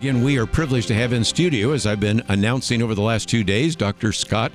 Again, we are privileged to have in studio, as I've been announcing over the last 2 days, Dr. Scott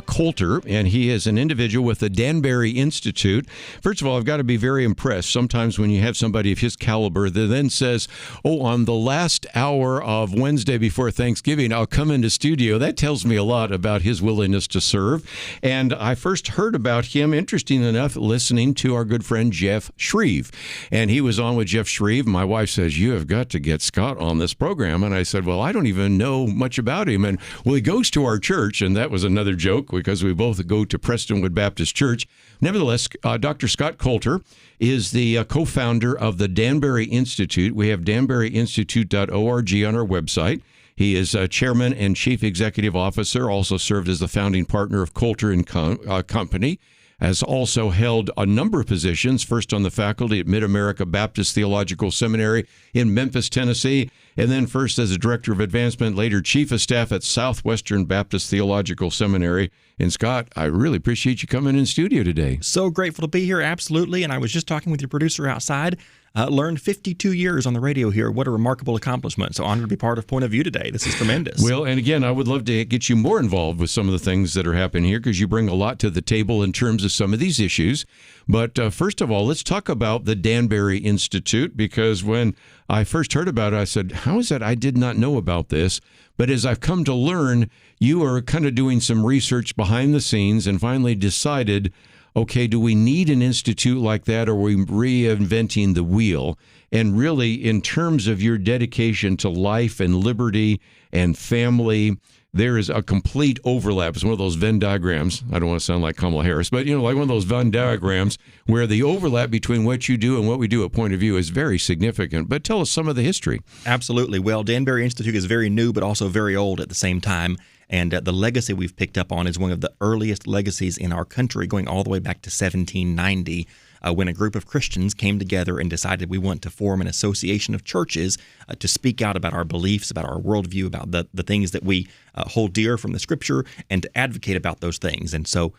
Colter, and he is an individual with the Danbury Institute. First of all, I've got to be very impressed. Sometimes when you have somebody of his caliber that then says, on the last hour of Wednesday before Thanksgiving, I'll come into studio, that tells me a lot about his willingness to serve. And I first heard about him, interesting enough, listening to our good friend Jeff Shreve. And he was on with Jeff Shreve. My wife says, you have got to get Scott on this program. And I said, well, I don't even know much about him. And well, he goes to our church, and that was another joke because we both go to Prestonwood Baptist Church. Nevertheless, Dr. Scott Colter is the co-founder of the Danbury Institute. We have danburyinstitute.org on our website. He is chairman and chief executive officer, also served as the founding partner of Colter and Company. Has also held a number of positions, first on the faculty at Mid-America Baptist Theological Seminary in Memphis, Tennessee, and then first as a director of advancement, later chief of staff at Southwestern Baptist Theological Seminary. And Scott, I really appreciate you coming in studio today. So grateful to be here, absolutely. And I was just talking with your producer outside. Learned 52 years on the radio here. What a remarkable accomplishment. So honored to be part of Point of View today. This is tremendous. Well, and again, I would love to get you more involved with some of the things that are happening here because you bring a lot to the table in terms of some of these issues. But first of all, let's talk about the Danbury Institute, because when I first heard about it, I said, how is it I did not know about this? But as I've come to learn, you are kind of doing some research behind the scenes and finally decided, okay, do we need an institute like that, or are we reinventing the wheel? And really, in terms of your dedication to life and liberty and family, there is a complete overlap. It's one of those Venn diagrams. I don't want to sound like Kamala Harris, but, like one of those Venn diagrams where the overlap between what you do and what we do at Point of View is very significant. But tell us some of the history. Absolutely. Well, Danbury Institute is very new, but also very old at the same time. And the legacy we've picked up on is one of the earliest legacies in our country, going all the way back to 1790, when a group of Christians came together and decided we want to form an association of churches to speak out about our beliefs, about our worldview, about the things that we hold dear from the Scripture, and to advocate about those things. And so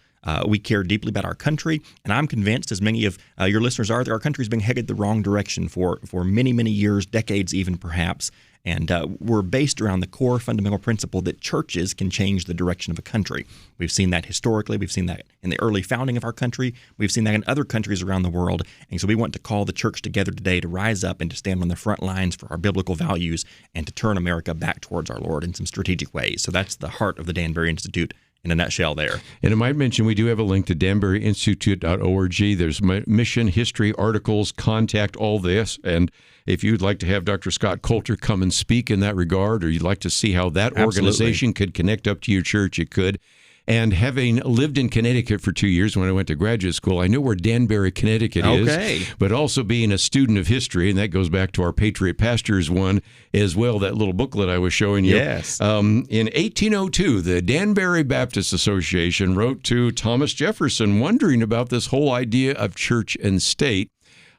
we care deeply about our country, and I'm convinced, as many of your listeners are, that our country's been headed the wrong direction for many, many years, decades even perhaps. And we're based around the core fundamental principle that churches can change the direction of a country. We've seen that historically. We've seen that in the early founding of our country. We've seen that in other countries around the world. And so we want to call the church together today to rise up and to stand on the front lines for our biblical values and to turn America back towards our Lord in some strategic ways. So that's the heart of the Danbury Institute in a nutshell there. And I might mention we do have a link to danburyinstitute.org. There's mission, history, articles, contact, all this. And if you'd like to have Dr. Scott Colter come and speak in that regard, or you'd like to see how that organization could connect up to your church, it could. And having lived in Connecticut for 2 years when I went to graduate school, I know where Danbury, Connecticut is. But also being a student of history, and that goes back to our Patriot Pastors one as well, that little booklet I was showing you. Yes. In 1802, the Danbury Baptist Association wrote to Thomas Jefferson wondering about this whole idea of church and state.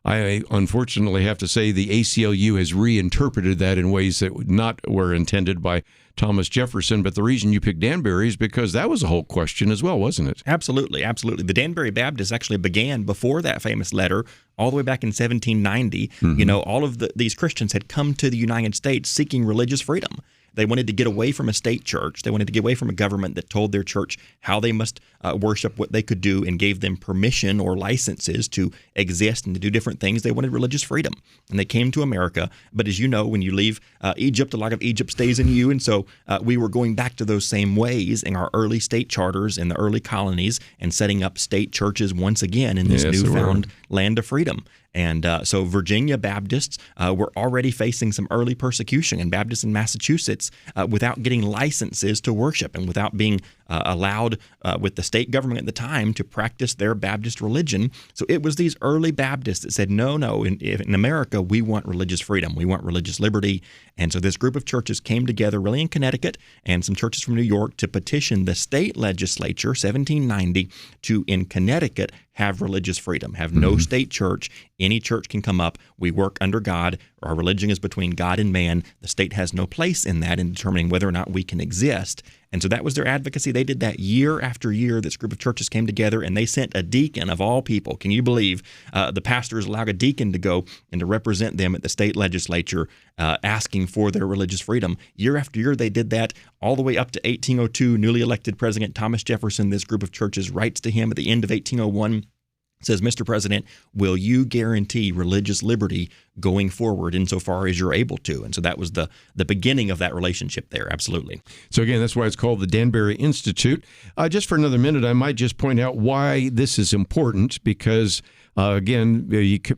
I unfortunately have to say the ACLU has reinterpreted that in ways that were intended by Thomas Jefferson. But the reason you picked Danbury is because that was a whole question as well, wasn't it? Absolutely, absolutely. The Danbury Baptists actually began before that famous letter, all the way back in 1790. Mm-hmm. All of these Christians had come to the United States seeking religious freedom. They wanted to get away from a state church. They wanted to get away from a government that told their church how they must worship, what they could do, and gave them permission or licenses to exist and to do different things. They wanted religious freedom, and they came to America. But as you know, when you leave Egypt, a lot of Egypt stays in you, and so we were going back to those same ways in our early state charters in the early colonies and setting up state churches once again in this newfound land of freedom. And so Virginia Baptists were already facing some early persecution, and Baptists in Massachusetts without getting licenses to worship and without being allowed with the state government at the time to practice their Baptist religion. So it was these early Baptists that said, no, in America, we want religious freedom. We want religious liberty. And so this group of churches came together really in Connecticut and some churches from New York to petition the state legislature, 1790, to, in Connecticut, have religious freedom, have no state church. Any church can come up. We work under God. Our religion is between God and man. The state has no place in that in determining whether or not we can exist. And so that was their advocacy. They did that year after year. This group of churches came together, and they sent a deacon of all people. Can you believe the pastors allowed a deacon to go and to represent them at the state legislature, asking for their religious freedom? Year after year, they did that all the way up to 1802. Newly elected President Thomas Jefferson, this group of churches writes to him at the end of 1801, says, Mr. President, will you guarantee religious liberty going forward insofar as you're able to? And so that was the beginning of that relationship there. Absolutely. So again, that's why it's called the Danbury Institute. Just for another minute, I might just point out why this is important, because again,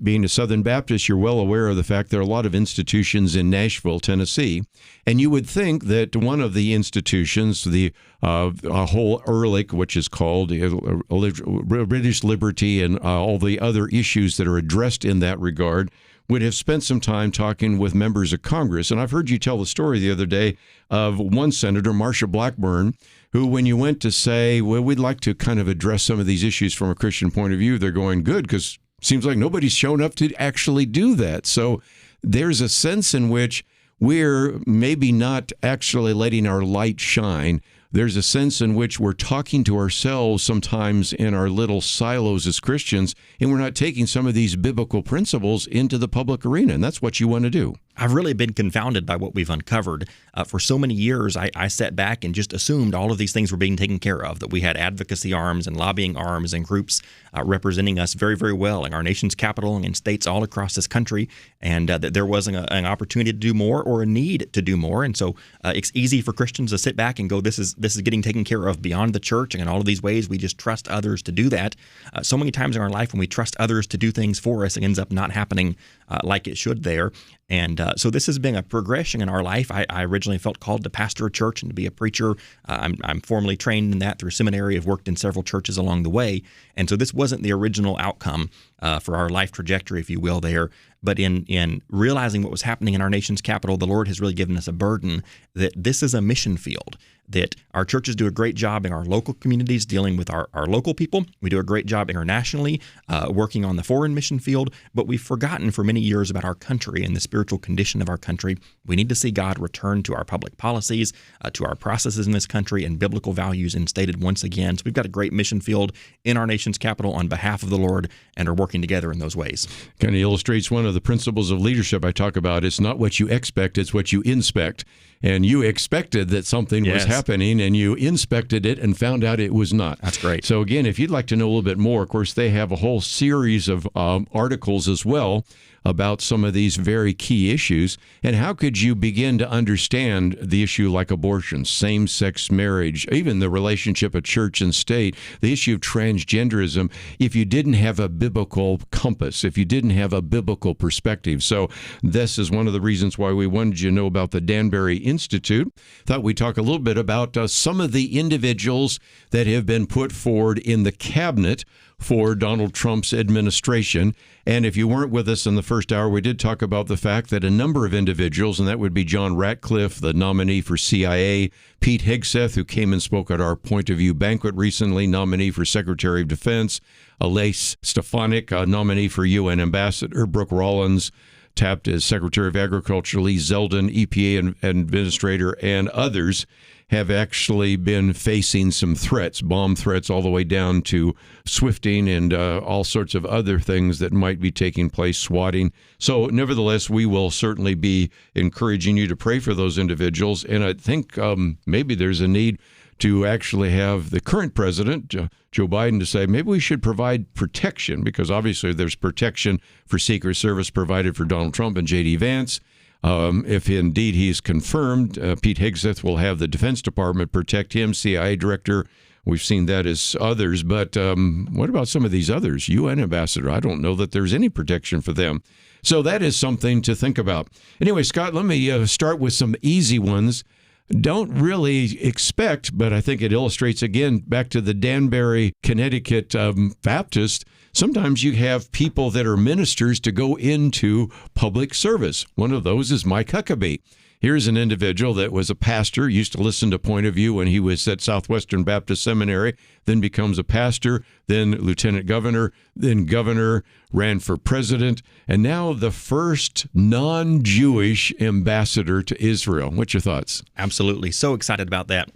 being a Southern Baptist, you're well aware of the fact there are a lot of institutions in Nashville, Tennessee, and you would think that one of the institutions, the whole Ehrlich, which is called British Liberty, and all the other issues that are addressed in that regard, would have spent some time talking with members of Congress. And I've heard you tell the story the other day of one senator, Marsha Blackburn, who, when you went to say, well, we'd like to kind of address some of these issues from a Christian point of view, they're going, good, because it seems like nobody's shown up to actually do that. So there's a sense in which we're maybe not actually letting our light shine. There's a sense in which we're talking to ourselves sometimes in our little silos as Christians, and we're not taking some of these biblical principles into the public arena, and that's what you want to do. I've really been confounded by what we've uncovered. For so many years, I sat back and just assumed all of these things were being taken care of, that we had advocacy arms and lobbying arms and groups representing us very, very well in our nation's capital and in states all across this country, and that there wasn't an opportunity to do more or a need to do more. And so it's easy for Christians to sit back and go, this is getting taken care of beyond the church, and in all of these ways, we just trust others to do that. So many times in our life, when we trust others to do things for us, it ends up not happening like it should there. And so this has been a progression in our life. I originally felt called to pastor a church and to be a preacher. I'm formally trained in that through seminary. I've worked in several churches along the way. And so this wasn't the original outcome for our life trajectory, if you will, there. But in realizing what was happening in our nation's capital, the Lord has really given us a burden that this is a mission field, that our churches do a great job in our local communities dealing with our local people. We do a great job internationally working on the foreign mission field, but we've forgotten for many years about our country and the spiritual condition of our country. We need to see God return to our public policies, to our processes in this country, and biblical values instated once again. So we've got a great mission field in our nation's capital on behalf of the Lord, and are working together in those ways. Kind of illustrates one of the principles of leadership I talk about. It's not what you expect, it's what you inspect. And you expected that something was happening, and you inspected it and found out it was not. That's great. So again, if you'd like to know a little bit more, of course, they have a whole series of articles as well about some of these very key issues. And how could you begin to understand the issue like abortion, same-sex marriage, even the relationship of church and state, the issue of transgenderism, if you didn't have a biblical compass, if you didn't have a biblical perspective? So this is one of the reasons why we wanted you to know about the Danbury Institute. Thought we'd talk a little bit about some of the individuals that have been put forward in the cabinet for Donald Trump's administration. And if you weren't with us in the first hour, we did talk about the fact that a number of individuals, and that would be John Ratcliffe, the nominee for CIA, Pete Hegseth, who came and spoke at our Point of View banquet recently, nominee for Secretary of Defense, Alais Stefanik, nominee for UN Ambassador, Brooke Rollins, tapped as Secretary of Agriculture, Lee Zeldin, EPA Administrator, and others have actually been facing some threats, bomb threats, all the way down to swifting and all sorts of other things that might be taking place, swatting. So nevertheless, we will certainly be encouraging you to pray for those individuals. And I think maybe there's a need to actually have the current president, Joe Biden, to say maybe we should provide protection, because obviously there's protection for Secret Service provided for Donald Trump and J.D. Vance. If indeed he's confirmed, Pete Hegseth will have the Defense Department protect him, CIA director. We've seen that as others. But what about some of these others? UN ambassador, I don't know that there's any protection for them. So that is something to think about. Anyway, Scott, let me start with some easy ones. Don't really expect, but I think it illustrates, again, back to the Danbury, Connecticut Baptist. Sometimes you have people that are ministers to go into public service. One of those is Mike Huckabee. Here's an individual that was a pastor, used to listen to Point of View when he was at Southwestern Baptist Seminary, then becomes a pastor, then lieutenant governor, then governor, ran for president, and now the first non-Jewish ambassador to Israel. What's your thoughts? Absolutely. So excited about that.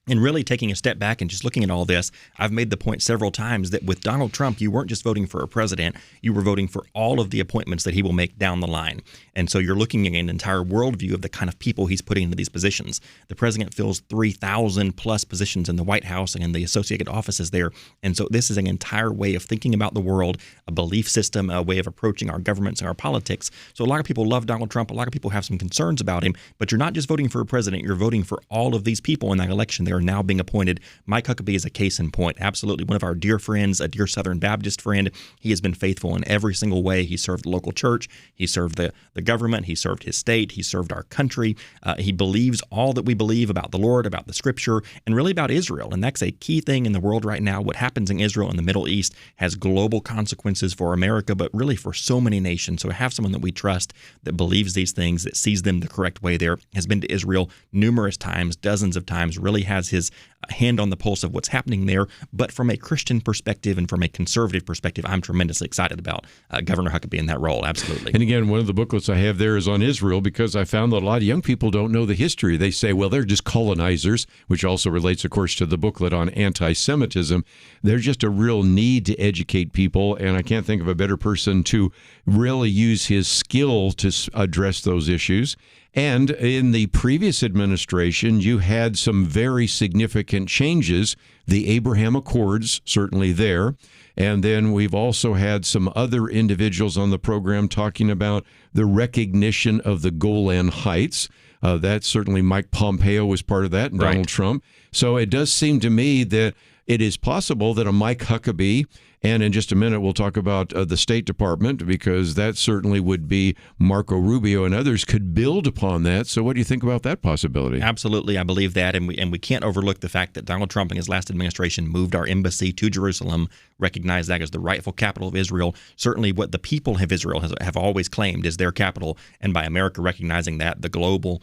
And really taking a step back and just looking at all this, I've made the point several times that with Donald Trump, you weren't just voting for a president, you were voting for all of the appointments that he will make down the line. And so you're looking at an entire worldview of the kind of people he's putting into these positions. The president fills 3,000 plus positions in the White House and in the associated offices there. And so this is an entire way of thinking about the world, a belief system, a way of approaching our governments and our politics. So a lot of people love Donald Trump. A lot of people have some concerns about him, but you're not just voting for a president, you're voting for all of these people in that election. They're now being appointed. Mike Huckabee is a case in point. Absolutely. One of our dear friends, a dear Southern Baptist friend. He has been faithful in every single way. He served the local church. He served the government. He served his state. He served our country. He believes all that we believe about the Lord, about the Scripture, and really about Israel. And that's a key thing in the world right now. What happens in Israel and the Middle East has global consequences for America, but really for so many nations. So to have someone that we trust that believes these things, that sees them the correct way there, has been to Israel numerous times, dozens of times, really has his hand on the pulse of what's happening there. But from a Christian perspective and from a conservative perspective, I'm tremendously excited about Governor Huckabee in that role. Absolutely. And again, one of the booklets I have there is on Israel, because I found that a lot of young people don't know the history. They say, well, they're just colonizers, which also relates, of course, to the booklet on anti-Semitism. There's just a real need to educate people, and I can't think of a better person to really use his skill to address those issues. And in the previous administration, you had some very significant changes. The Abraham Accords, certainly there. And then we've also had some other individuals on the program talking about the recognition of the Golan Heights. That certainly Mike Pompeo was part of that, and Right. Donald Trump. So it does seem to me that it is possible that a Mike Huckabee, and in just a minute we'll talk about the State Department, because that certainly would be Marco Rubio and others, could build upon that. So what do you think about that possibility? Absolutely, I believe that, and we can't overlook the fact that Donald Trump in his last administration moved our embassy to Jerusalem, recognized that as the rightful capital of Israel. Certainly what the people of Israel have always claimed is their capital, and by America recognizing that, the global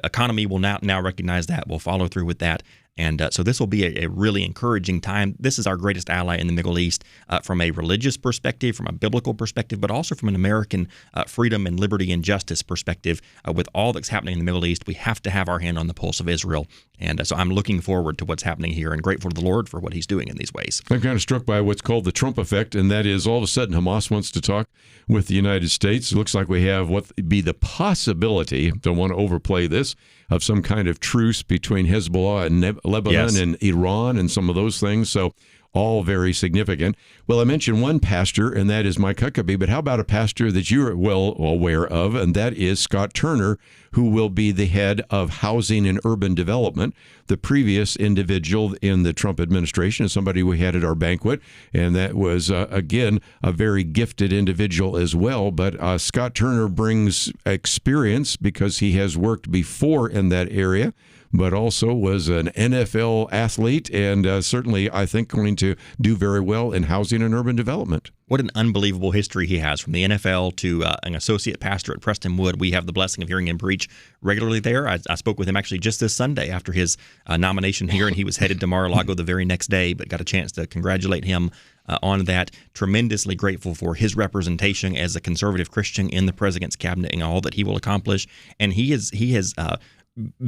economy will now recognize that, will follow through with that. And so this will be a really encouraging time. This is our greatest ally in the Middle East from a religious perspective, from a biblical perspective, but also from an American freedom and liberty and justice perspective. With all that's happening in the Middle East, we have to have our hand on the pulse of Israel. And so I'm looking forward to what's happening here and grateful to the Lord for what he's doing in these ways. I'm kind of struck by what's called the Trump effect, and that is all of a sudden Hamas wants to talk with the United States. It looks like we have what would be the possibility, don't want to overplay this, of some kind of truce between Hezbollah and Lebanon Yes. and Iran and some of those things. So all very significant. Well, I mentioned one pastor, and that is Mike Huckabee, but how about a pastor that you're well aware of, and that is Scott Turner, who will be the head of housing and urban development. The previous individual in the Trump administration is somebody we had at our banquet, and that was, again, a very gifted individual as well. But Scott Turner brings experience because he has worked before in that area, but also was an NFL athlete, and certainly, I think, going to do very well in housing and urban development. What an unbelievable history he has, from the NFL to an associate pastor at Prestonwood. We have the blessing of hearing him preach regularly there. I spoke with him actually just this Sunday after his nomination here, and he was headed to Mar-a-Lago the very next day, but got a chance to congratulate him on that. Tremendously grateful for his representation as a conservative Christian in the president's cabinet and all that he will accomplish. And he has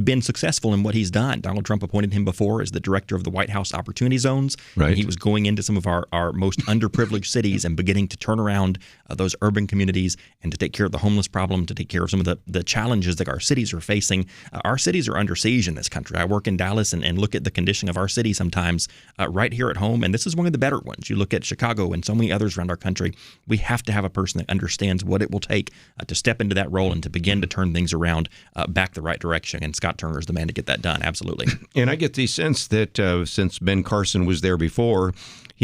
been successful in what he's done. Donald Trump appointed him before as the director of the White House Opportunity Zones. Right. And he was going into some of our most underprivileged cities and beginning to turn around those urban communities and to take care of the homeless problem, to take care of some of the challenges that our cities are facing. Our cities are under siege in this country. I work in Dallas and look at the condition of our city sometimes right here at home, and this is one of the better ones. You look at Chicago and so many others around our country. We have to have a person that understands what it will take to step into that role and to begin to turn things around back the right direction. And Scott Turner is the man to get that done. Absolutely. And I get the sense that since Ben Carson was there before,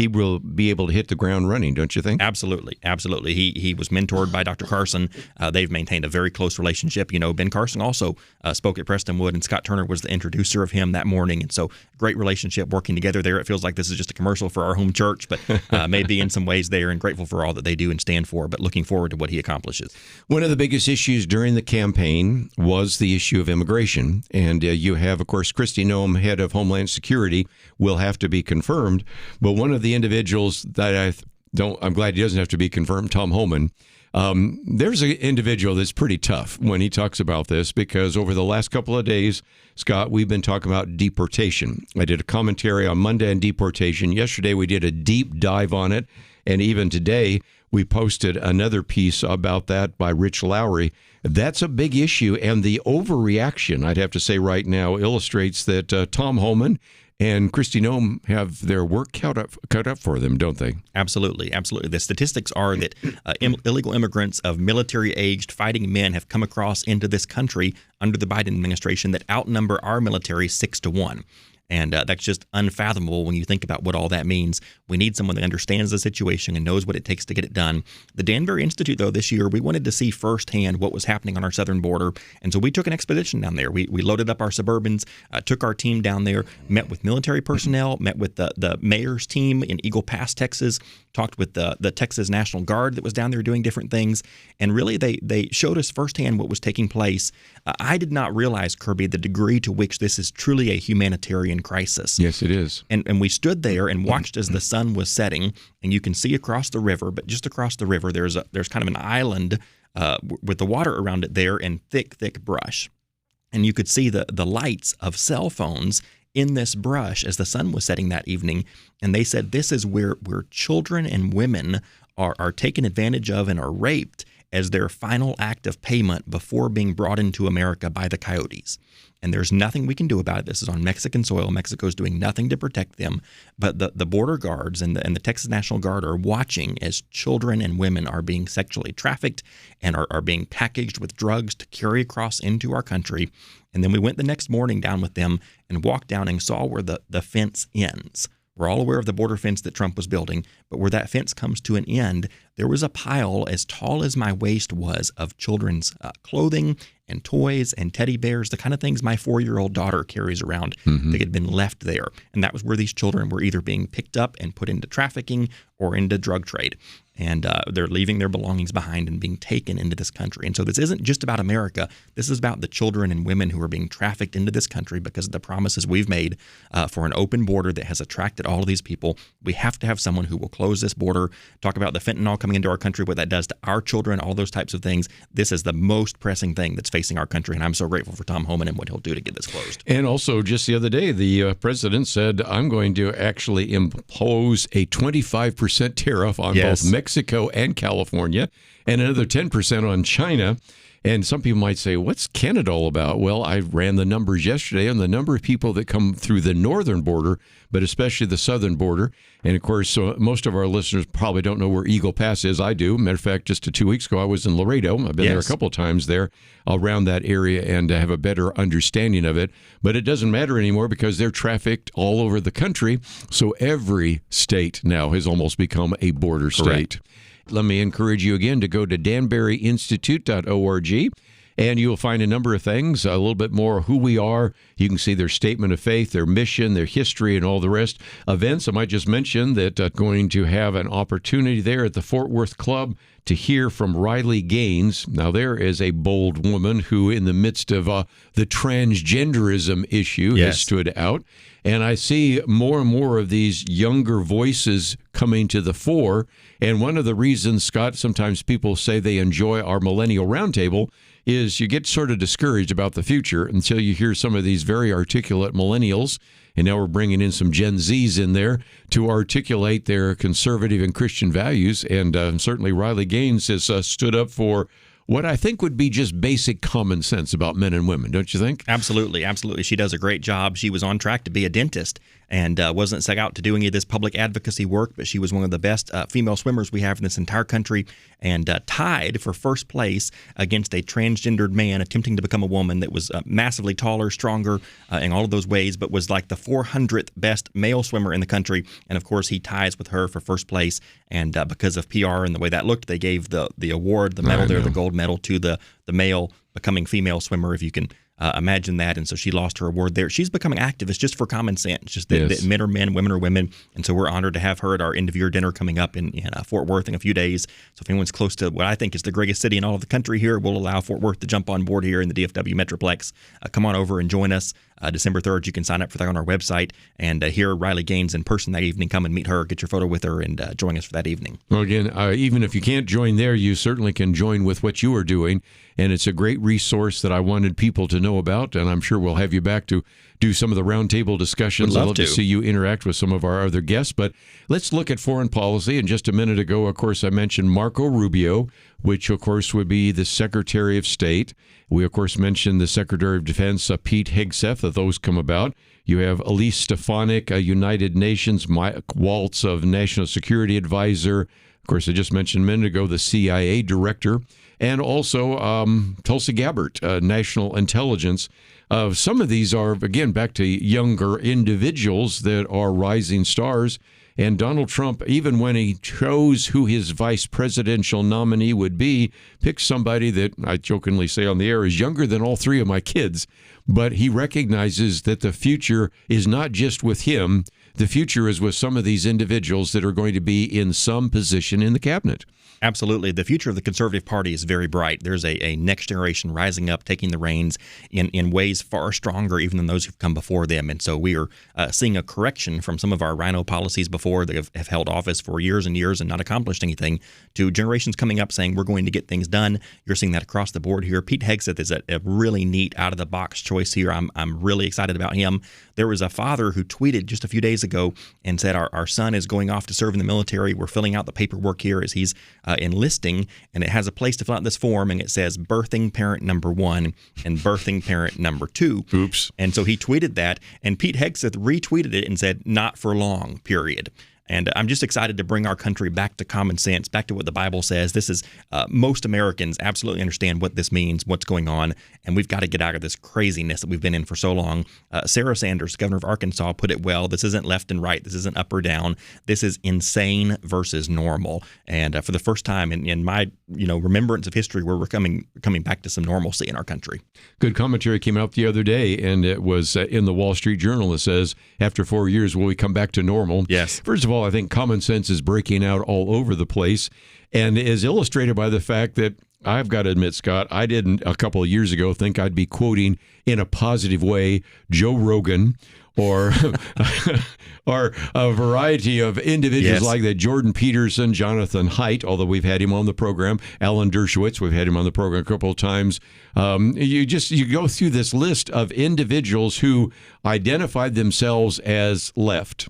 he will be able to hit the ground running, don't you think? Absolutely. Absolutely. He was mentored by Dr. Carson. They've maintained a very close relationship. Ben Carson also spoke at Prestonwood, and Scott Turner was the introducer of him that morning. And so great relationship working together there. It feels like this is just a commercial for our home church, but maybe in some ways there, and grateful for all that they do and stand for, but looking forward to what he accomplishes. One of the biggest issues during the campaign was the issue of immigration. And you have, of course, Kristi Noem, head of Homeland Security, will have to be confirmed. But one of the individuals that I'm glad he doesn't have to be confirmed, Tom Homan. There's an individual that's pretty tough when he talks about this, because over the last couple of days, Scott, we've been talking about deportation. I did a commentary on Monday on deportation. Yesterday, we did a deep dive on it. And even today, we posted another piece about that by Rich Lowry. That's a big issue. And the overreaction, I'd have to say right now, illustrates that Tom Homan and Kristi Noem have their work cut up for them, don't they? Absolutely, absolutely. The statistics are that illegal immigrants of military-aged fighting men have come across into this country under the Biden administration that outnumber our military 6-1. And that's just unfathomable when you think about what all that means. We need someone that understands the situation and knows what it takes to get it done. The Danbury Institute, though, this year, we wanted to see firsthand what was happening on our southern border. And so we took an expedition down there. We loaded up our Suburbans, took our team down there, met with military personnel, met with the mayor's team in Eagle Pass, Texas, talked with the Texas National Guard that was down there doing different things. And really, they showed us firsthand what was taking place. I did not realize, Kerby, the degree to which this is truly a humanitarian crisis. Yes, it is. And we stood there and watched as the sun was setting, and you can see across the river, but just across the river, there's kind of an island with the water around it there and thick brush. And you could see the lights of cell phones in this brush as the sun was setting that evening. And they said this is where children and women are taken advantage of and are raped as their final act of payment before being brought into America by the coyotes. And there's nothing we can do about it. This is on Mexican soil. Mexico's doing nothing to protect them. But the border guards and the Texas National Guard are watching as children and women are being sexually trafficked and are being packaged with drugs to carry across into our country. And then we went the next morning down with them and walked down and saw where the fence ends. We're all aware of the border fence that Trump was building, but where that fence comes to an end, there was a pile as tall as my waist was of children's clothing and toys and teddy bears, the kind of things my 4-year-old daughter carries around that had been left there. And that was where these children were either being picked up and put into trafficking or into drug trade. And they're leaving their belongings behind and being taken into this country. And so this isn't just about America. This is about the children and women who are being trafficked into this country because of the promises we've made for an open border that has attracted all of these people. We have to have someone who will close this border, talk about the fentanyl coming into our country, what that does to our children, all those types of things. This is the most pressing thing that's facing our country. And I'm so grateful for Tom Homan and what he'll do to get this closed. And also, just the other day, the president said, I'm going to actually impose a 25% tariff on both Mexico and California, and another 10% on China. And some people might say, what's Canada all about? Well, I ran the numbers yesterday on the number of people that come through the northern border, but especially the southern border. And of course, most of our listeners probably don't know where Eagle Pass is. I do. Matter of fact, just 2 weeks ago, I was in Laredo. I've been there a couple of times there around that area and have a better understanding of it. But it doesn't matter anymore because they're trafficked all over the country. So every state now has almost become a border state. Let me encourage you again to go to danburyinstitute.org, and you'll find a number of things, a little bit more who we are. You can see their statement of faith, their mission, their history, and all the rest. Events, I might just mention that going to have an opportunity there at the Fort Worth Club to hear from Riley Gaines. Now, there is a bold woman who, in the midst of the transgenderism issue, has stood out. And I see more and more of these younger voices coming to the fore. And one of the reasons, Scott, sometimes people say they enjoy our Millennial Roundtable is you get sort of discouraged about the future until you hear some of these very articulate millennials. And now we're bringing in some Gen Zs in there to articulate their conservative and Christian values. And certainly Riley Gaines has stood up for what I think would be just basic common sense about men and women, don't you think? Absolutely, absolutely. She does a great job. She was on track to be a dentist and wasn't set out to do any of this public advocacy work, but she was one of the best female swimmers we have in this entire country, and tied for first place against a transgendered man attempting to become a woman that was massively taller, stronger in all of those ways, but was like the 400th best male swimmer in the country. And of course, he ties with her for first place. And because of PR and the way that looked, they gave the award, the medal there, the gold medal, to the male becoming female swimmer, if you can imagine that. And so she lost her award there. She's becoming activist just for common sense, just that men are men, women are women. And so we're honored to have her at our end-of-year dinner coming up in Fort Worth in a few days. So if anyone's close to what I think is the greatest city in all of the country here, we'll allow Fort Worth to jump on board here in the DFW Metroplex. Come on over and join us. December 3rd, you can sign up for that on our website and hear Riley Gaines in person that evening. Come and meet her, get your photo with her, and join us for that evening. Well, again, even if you can't join there, you certainly can join with what you are doing. And it's a great resource that I wanted people to know about. And I'm sure we'll have you back to do some of the roundtable discussions. I'd love to see you interact with some of our other guests. But let's look at foreign policy. And just a minute ago, of course, I mentioned Marco Rubio, which, of course, would be the Secretary of State. We, of course, mentioned the Secretary of Defense, Pete Hegseth, that those come about. You have Elise Stefanik, a United Nations, Mike Waltz of National Security Advisor. Of course, I just mentioned a minute ago the CIA Director. And also Tulsi Gabbard, National Intelligence. Some of these are, again, back to younger individuals that are rising stars. And Donald Trump, even when he chose who his vice presidential nominee would be, picked somebody that I jokingly say on the air is younger than all three of my kids. But he recognizes that the future is not just with him. The future is with some of these individuals that are going to be in some position in the cabinet. Absolutely. The future of the Conservative Party is very bright. There's a next generation rising up, taking the reins in ways far stronger even than those who've come before them. And so we are seeing a correction from some of our rhino policies before that have held office for years and years and not accomplished anything to generations coming up saying we're going to get things done. You're seeing that across the board here. Pete Hegseth is a really neat out-of-the-box choice here. I'm really excited about him. There was a father who tweeted just a few days ago and said our son is going off to serve in the military. We're filling out the paperwork here as he's enlisting, and it has a place to fill out this form, and it says birthing parent number 1 and birthing parent number 2. Oops. And so he tweeted that, and Pete Hegseth retweeted it and said, not for long, period. And I'm just excited to bring our country back to common sense, back to what the Bible says. This is most Americans absolutely understand what this means, what's going on, and we've got to get out of this craziness that we've been in for so long. Sarah Sanders, governor of Arkansas, put it well. This isn't left and right. This isn't up or down. This is insane versus normal. And for the first time in my remembrance of history, we're coming back to some normalcy in our country. Good commentary came out the other day, and it was in the Wall Street Journal. It says, after 4 years, will we come back to normal? Yes. First of all, I think common sense is breaking out all over the place and is illustrated by the fact that I've got to admit, Scott, I didn't a couple of years ago think I'd be quoting in a positive way Joe Rogan or or a variety of individuals like that, Jordan Peterson, Jonathan Haidt, although we've had him on the program, Alan Dershowitz, we've had him on the program a couple of times. You go through this list of individuals who identified themselves as left.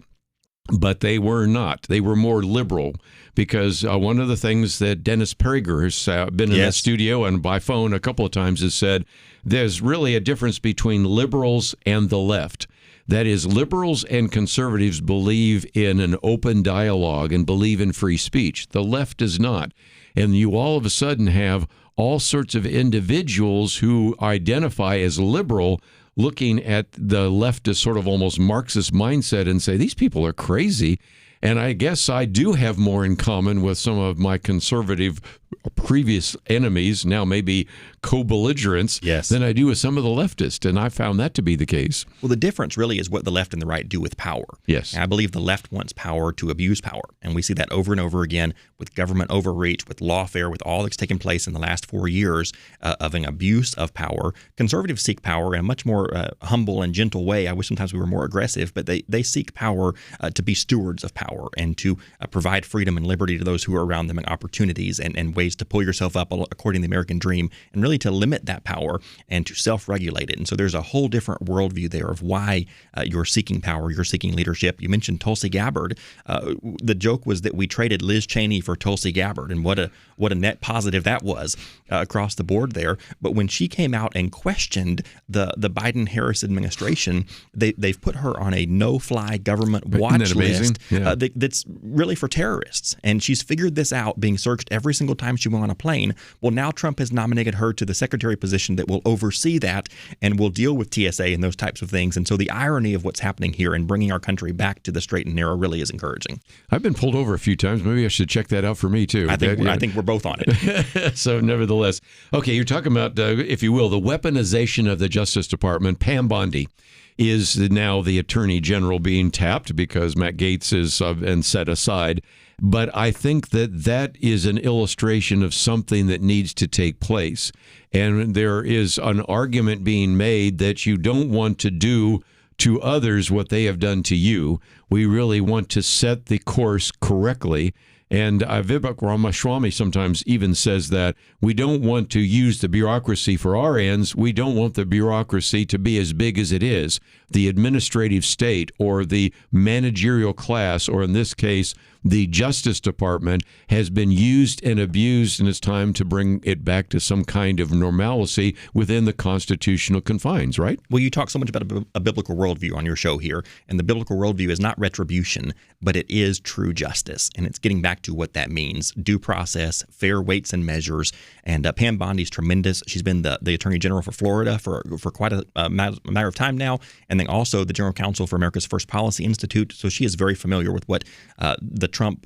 But they were not. They were more liberal because one of the things that Dennis Prager has been in the studio and by phone a couple of times has said, there's really a difference between liberals and the left. That is, liberals and conservatives believe in an open dialogue and believe in free speech. The left does not. And you all of a sudden have all sorts of individuals who identify as liberal looking at the leftist sort of almost Marxist mindset and say, these people are crazy. And I guess I do have more in common with some of my conservative previous enemies, now maybe co-belligerents, than I do with some of the leftists. And I found that to be the case. Well, the difference really is what the left and the right do with power. Yes. And I believe the left wants power to abuse power. And we see that over and over again with government overreach, with lawfare, with all that's taken place in the last 4 years of an abuse of power. Conservatives seek power in a much more humble and gentle way. I wish sometimes we were more aggressive, but they seek power to be stewards of power and to provide freedom and liberty to those who are around them and opportunities and ways to pull yourself up according to the American dream and really really to limit that power and to self-regulate it. And so there's a whole different worldview there of why you're seeking power, you're seeking leadership. You mentioned Tulsi Gabbard. The joke was that we traded Liz Cheney for Tulsi Gabbard, and what a net positive that was across the board there. But when she came out and questioned the Biden-Harris administration, they've put her on a no-fly government watch list that's really for terrorists. And she's figured this out, being searched every single time she went on a plane. Well, now Trump has nominated her to the secretary position that will oversee that and will deal with TSA and those types of things. And so the irony of what's happening here and bringing our country back to the straight and narrow really is encouraging. I've been pulled over a few times. Maybe I should check that out for me, too. I think we're both on it. So nevertheless, okay, you're talking about, if you will, the weaponization of the Justice Department. Pam Bondi is now the Attorney General being tapped because Matt Gaetz is been set aside. But I think that is an illustration of something that needs to take place. And there is an argument being made that you don't want to do to others what they have done to you. We really want to set the course correctly. And Vivek Ramaswamy sometimes even says that we don't want to use the bureaucracy for our ends. We don't want the bureaucracy to be as big as it is. The administrative state or the managerial class, or in this case, the Justice Department, has been used and abused, and it's time to bring it back to some kind of normalcy within the constitutional confines, right? Well, you talk so much about a biblical worldview on your show here, and the biblical worldview is not retribution, but it is true justice, and it's getting back to what that means: due process, fair weights and measures. And Pam Bondi's tremendous. She's been the Attorney General for Florida for quite a matter of time now, and then also the General Counsel for America's First Policy Institute. So she is very familiar with what the Trump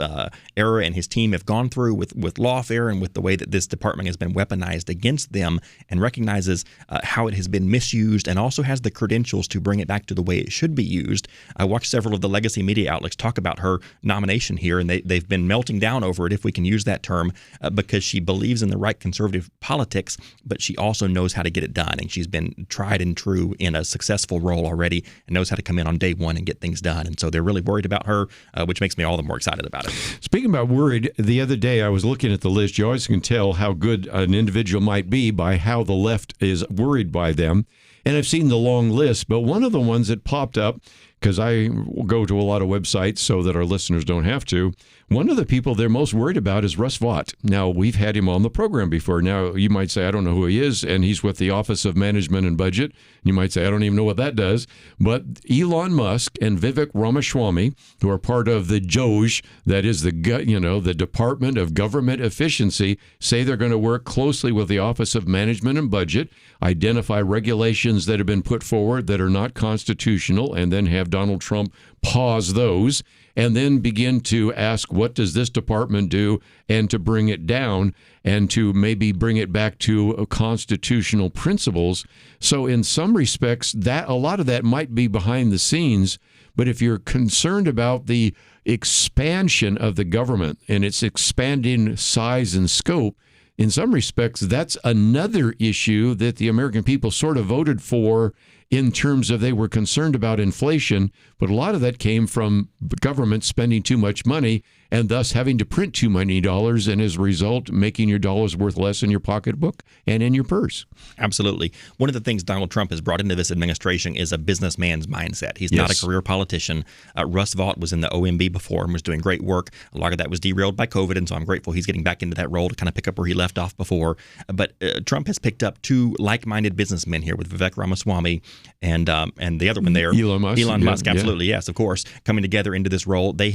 era and his team have gone through with lawfare and with the way that this department has been weaponized against them, and recognizes how it has been misused, and also has the credentials to bring it back to the way it should be used. I watched several of the legacy media outlets talk about her nomination here, and they've been melting down over it, if we can use that term, because she believes in the right conservative politics, but she also knows how to get it done, and she's been tried and true in a successful role already and knows how to come in on day one and get things done. And so they're really worried about her, which makes me all the more excited about it. Speaking about worried, the other day I was looking at the list. You always can tell how good an individual might be by how the left is worried by them. And I've seen the long list, but one of the ones that popped up, because I go to a lot of websites so that our listeners don't have to, one of the people they're most worried about is Russ Vought. Now, we've had him on the program before. Now, you might say, I don't know who he is, and he's with the Office of Management and Budget. You might say, I don't even know what that does. But Elon Musk and Vivek Ramaswamy, who are part of the DOGE, that is the Department of Government Efficiency, say they're going to work closely with the Office of Management and Budget, identify regulations that have been put forward that are not constitutional, and then have Donald Trump pause those, and then begin to ask, what does this department do, and to bring it down and to maybe bring it back to constitutional principles. So in some respects, that a lot of that might be behind the scenes, but if you're concerned about the expansion of the government and its expanding size and scope, in some respects, that's another issue that the American people sort of voted for, in terms of they were concerned about inflation, but a lot of that came from government spending too much money and thus having to print too many dollars, and as a result, making your dollars worth less in your pocketbook and in your purse. Absolutely. One of the things Donald Trump has brought into this administration is a businessman's mindset. He's not a career politician. Russ Vought was in the OMB before and was doing great work. A lot of that was derailed by COVID, and so I'm grateful he's getting back into that role to kind of pick up where he left off before. But Trump has picked up two like-minded businessmen here with Vivek Ramaswamy and the other one there, Elon Musk, absolutely, yes, of course, coming together into this role. They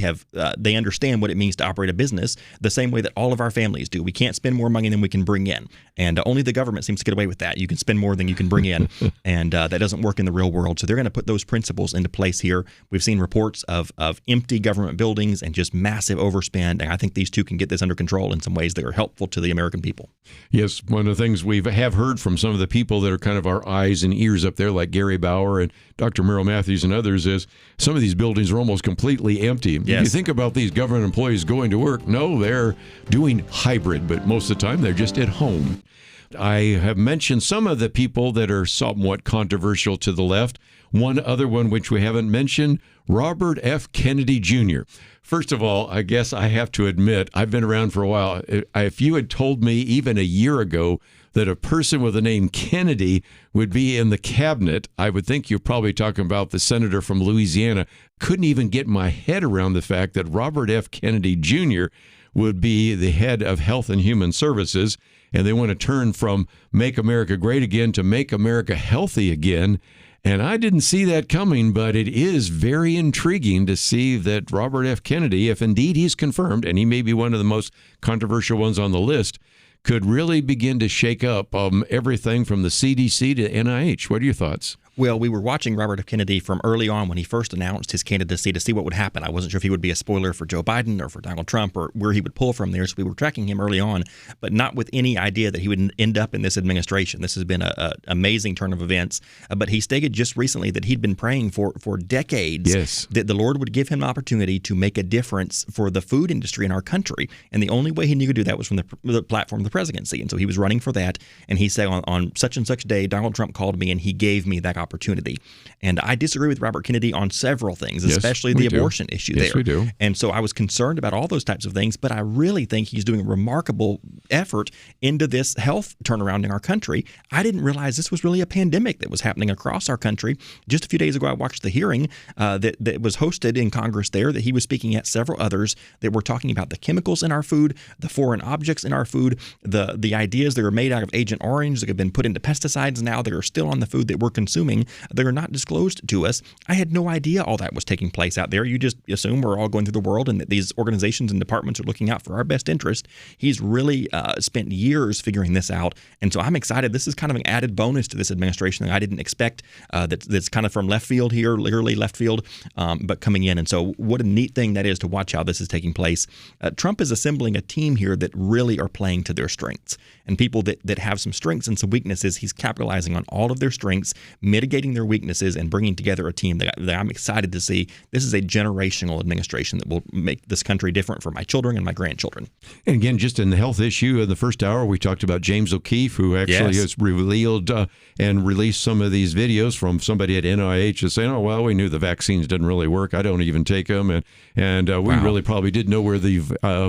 understand what it means to operate a business the same way that all of our families do. We can't spend more money than we can bring in, and only the government seems to get away with that. You can spend more than you can bring in, and that doesn't work in the real world. So they're going to put those principles into place here. We've seen reports of empty government buildings and just massive overspend, and I think these two can get this under control in some ways that are helpful to the American people. Yes, one of the things we have heard from some of the people that are kind of our eyes and ears up there, like Gary Bauer and Dr. Merrill Matthews and others, is some of these buildings are almost completely empty. Yes. You think about these government employees going to work. No, they're doing hybrid, but most of the time they're just at home. I have mentioned some of the people that are somewhat controversial to the left. One other one which we haven't mentioned, Robert F. Kennedy Jr. First of all, I guess I have to admit, I've been around for a while. If you had told me even a year ago that a person with the name Kennedy would be in the cabinet. I would think you're probably talking about the senator from Louisiana. Couldn't even get my head around the fact that Robert F. Kennedy Jr. would be the head of Health and Human Services, and they want to turn from Make America Great Again to Make America Healthy Again. And I didn't see that coming, but it is very intriguing to see that Robert F. Kennedy, if indeed he's confirmed, and he may be one of the most controversial ones on the list, could really begin to shake up everything from the CDC to NIH. What are your thoughts? Well, we were watching Robert F. Kennedy from early on when he first announced his candidacy to see what would happen. I wasn't sure if he would be a spoiler for Joe Biden or for Donald Trump or where he would pull from there. So we were tracking him early on, but not with any idea that he would end up in this administration. This has been an amazing turn of events. But he stated just recently that he'd been praying for decades that the Lord would give him an opportunity to make a difference for the food industry in our country. And the only way he knew to do that was from the platform of the presidency. And so he was running for that. And he said on such and such day, Donald Trump called me and he gave me that opportunity. And I disagree with Robert Kennedy on several things, especially the abortion issue there. Yes, we do. And so I was concerned about all those types of things, but I really think he's doing a remarkable effort into this health turnaround in our country. I didn't realize this was really a pandemic that was happening across our country. Just a few days ago, I watched the hearing that was hosted in Congress there, that he was speaking at several others that were talking about the chemicals in our food, the foreign objects in our food, the ideas that are made out of Agent Orange that have been put into pesticides now that are still on the food that we're consuming. That are not disclosed to us. I had no idea all that was taking place out there. You just assume we're all going through the world and that these organizations and departments are looking out for our best interest. He's really spent years figuring this out. And so I'm excited. This is kind of an added bonus to this administration that I didn't expect. That's kind of from left field here, literally left field, but coming in. And so what a neat thing that is to watch how this is taking place. Trump is assembling a team here that really are playing to their strengths. And people that have some strengths and some weaknesses, he's capitalizing on all of their strengths, mitigating their weaknesses, and bringing together a team that I'm excited to see. This is a generational administration that will make this country different for my children and my grandchildren. And again, just in the health issue, in the first hour, we talked about James O'Keefe, who actually has revealed and released some of these videos from somebody at NIH is saying, oh, well, we knew the vaccines didn't really work. I don't even take them. And we really probably didn't know where the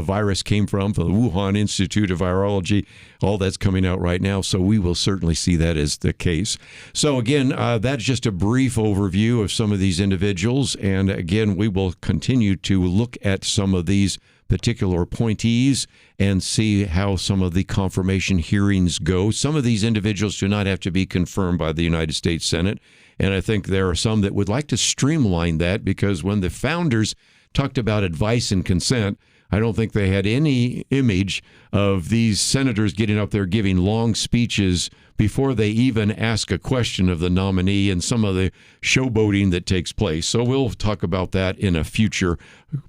virus came from the Wuhan Institute of Virology. All that's coming out right now. So we will certainly see that as the case. So again, that's just a brief overview of some of these individuals. And again, we will continue to look at some of these particular appointees and see how some of the confirmation hearings go. Some of these individuals do not have to be confirmed by the United States Senate. And I think there are some that would like to streamline that, because when the founders talked about advice and consent, I don't think they had any image of these senators getting up there giving long speeches before they even ask a question of the nominee, and some of the showboating that takes place. So we'll talk about that in a future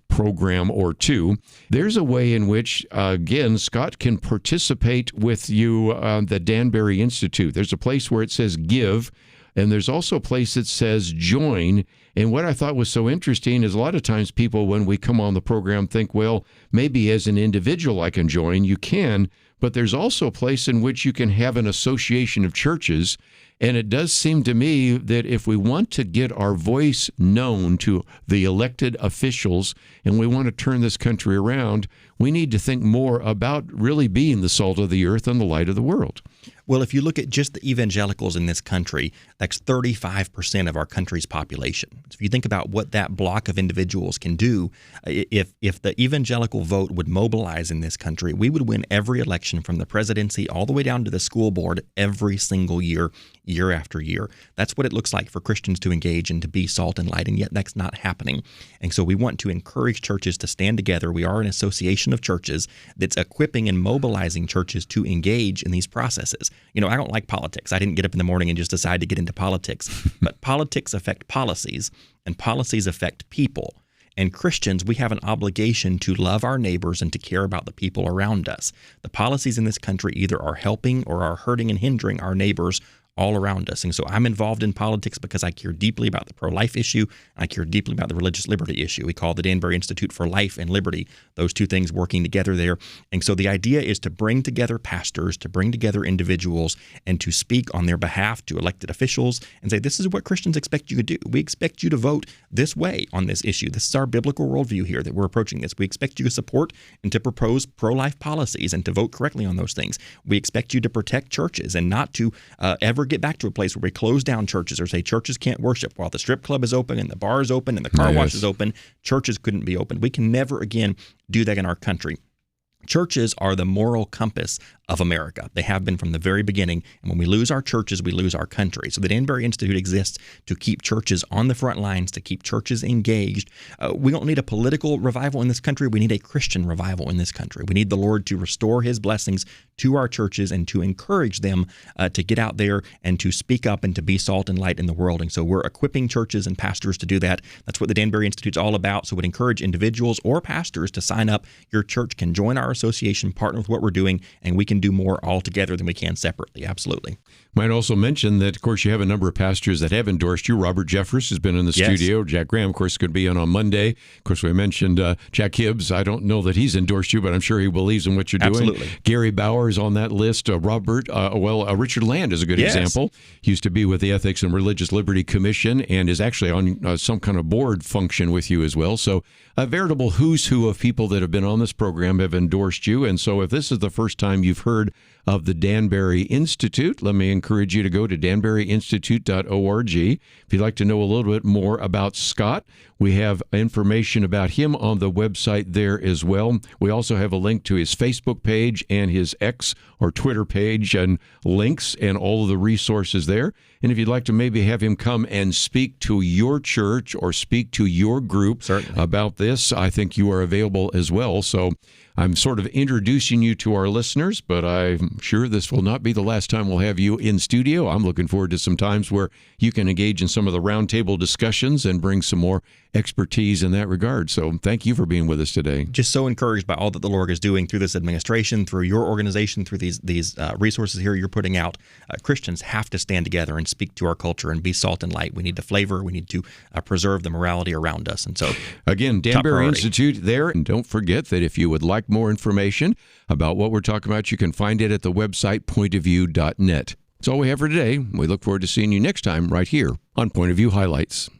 program or two. There's a way in which, again, Scott can participate with you on the Danbury Institute. There's a place where it says give, and there's also a place that says join. And what I thought was so interesting is a lot of times people, when we come on the program, think, well, maybe as an individual I can join. You can, but there's also a place in which you can have an association of churches. And it does seem to me that if we want to get our voice known to the elected officials and we want to turn this country around, we need to think more about really being the salt of the earth and the light of the world. Well, if you look at just the evangelicals in this country, that's 35% of our country's population. So if you think about what that block of individuals can do, if the evangelical vote would mobilize in this country, we would win every election from the presidency all the way down to the school board every single year, year after year. That's what it looks like for Christians to engage and to be salt and light, and yet that's not happening. And so we want to encourage churches to stand together. We are an association of churches that's equipping and mobilizing churches to engage in these processes. You know, I don't like politics. I didn't get up in the morning and just decide to get into politics. But politics affect policies, and policies affect people. And Christians, we have an obligation to love our neighbors and to care about the people around us. The policies in this country either are helping or are hurting and hindering our neighbors all around us. And so I'm involved in politics because I care deeply about the pro-life issue. I care deeply about the religious liberty issue. We call the Danbury Institute for Life and Liberty, those two things working together there. And so the idea is to bring together pastors, to bring together individuals, and to speak on their behalf to elected officials and say, this is what Christians expect you to do. We expect you to vote this way on this issue. This is our biblical worldview here that we're approaching this. We expect you to support and to propose pro-life policies and to vote correctly on those things. We expect you to protect churches and not to ever get back to a place where we close down churches or say churches can't worship while the strip club is open and the bar is open and the car wash is open. Churches couldn't be open. We can never again do that in our country. Churches are the moral compass of America. They have been from the very beginning. And when we lose our churches, we lose our country. So the Danbury Institute exists to keep churches on the front lines, to keep churches engaged. We don't need a political revival in this country. We need a Christian revival in this country. We need the Lord to restore his blessings to our churches and to encourage them to get out there and to speak up and to be salt and light in the world. And so we're equipping churches and pastors to do that. That's what the Danbury Institute is all about. So we'd encourage individuals or pastors to sign up. Your church can join our association, partner with what we're doing, and we can do more all together than we can separately. Absolutely. Might also mention that, of course, you have a number of pastors that have endorsed you. Robert Jeffress has been in the studio. Jack Graham, of course, could be on Monday. Of course, we mentioned Jack Hibbs. I don't know that he's endorsed you, but I'm sure he believes in what you're doing. Absolutely. Gary Bauer is on that list. Richard Land is a good example. He used to be with the Ethics and Religious Liberty Commission and is actually on some kind of board function with you as well. So a veritable who's who of people that have been on this program have endorsed you. And so if this is the first time you've heard of the Danbury Institute, let me encourage you to go to danburyinstitute.org. If you'd like to know a little bit more about Scott, we have information about him on the website there as well. We also have a link to his Facebook page and his X or Twitter page and links and all of the resources there. And if you'd like to maybe have him come and speak to your church or speak to your group about this, I think you are available as well. So I'm sort of introducing you to our listeners, but I'm sure this will not be the last time we'll have you in studio. I'm looking forward to some times where you can engage in some of the roundtable discussions and bring some more expertise in that regard. So thank you for being with us today. Just so encouraged by all that the Lord is doing through this administration, through your organization, through these resources here you're putting out. Christians have to stand together and speak to our culture and be salt and light. We need to flavor. We need to preserve the morality around us. And so, again, Danbury Institute there. And don't forget that if you would like more information about what we're talking about, you can find it at the website pointofview.net. That's all we have for today. We look forward to seeing you next time right here on Point of View Highlights.